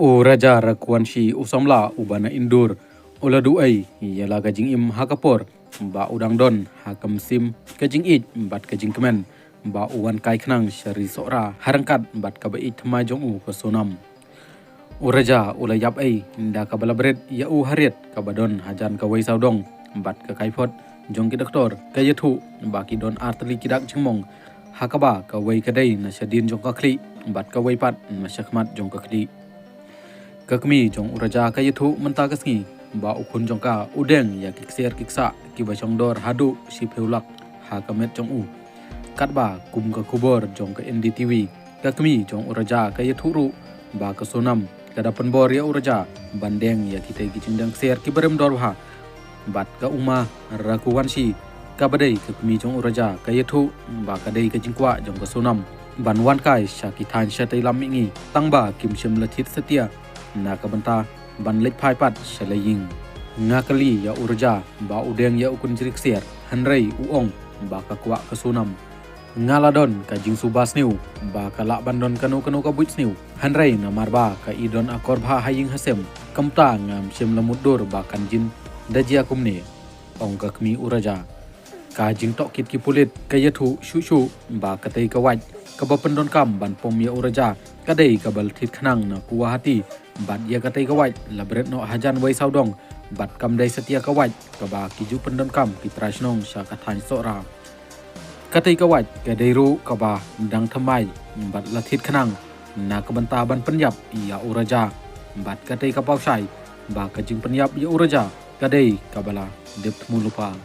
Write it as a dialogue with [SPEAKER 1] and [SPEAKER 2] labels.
[SPEAKER 1] O raja rakuanshi usamla ubana indur oladu ai yala gajing im hakapor ba udang don hakam sim kajing it bat kajing kemen ba uwan kai khnang shari sora harangkat bat kabait thma jong u kasonam o raja ulayap ai nda kabala bred ya u hariat kabadon hajan kawai saudong bat ka kaifot jong ki doktor kayathu ba ki don artli kidak jingmong hakaba kawai kadai na shadin jong ka khli bat kawai pat na shakmat jong ka khli kakmi jong uraja kayathu menta kasngi ba ukun jong ka udeng ya kikser kiksa ki ba jong dor hadu si peulak ha kamet jong u katba kum ka kubor jong ka NDTV kakmi jong uraja kayathu ru ba ka sonam kada penbor ya uraja bandeng ya kita gijindang ser ki berem dor ha bat ka uma rakuwan si kabadai kakmi jong uraja kayathu ba kadai ka jingkwa jong ka sonam banwan kai syakithan syatai lamingi tangba kim shem lathit setia na kabanta ban lek phai pat shalaying ngakali ya urja ba udeng ya ukun jirik ser hanrei uong ba ka kwa ka sunam ngaladon ka jing subas niu ba ka la bandon kanu ka buits niu hanrei na marba ka idon akor bha haying hasem kamta ngam shem lamudur ba kan jin dajia kumne ong ka kmi uraja ka jing tok kit ki pulit ka yathu shu ba ka tei ka waj ka ba pendon kam ban pom ya uraja ka dei ka bal thit khnang na kuwa hati bat ya katai kawaj labret no hajan wai saudong bat kam dai setia kawaj kaba kiju pendon kam ki trasnong sha kathan sora katai kawaj ka dai ru kaba dang thamai bat lathit khanang na kabanta ban penyap ya uraja bat katai kapau sai ba kajing penyap ya uraja kadai kabala dep mulupa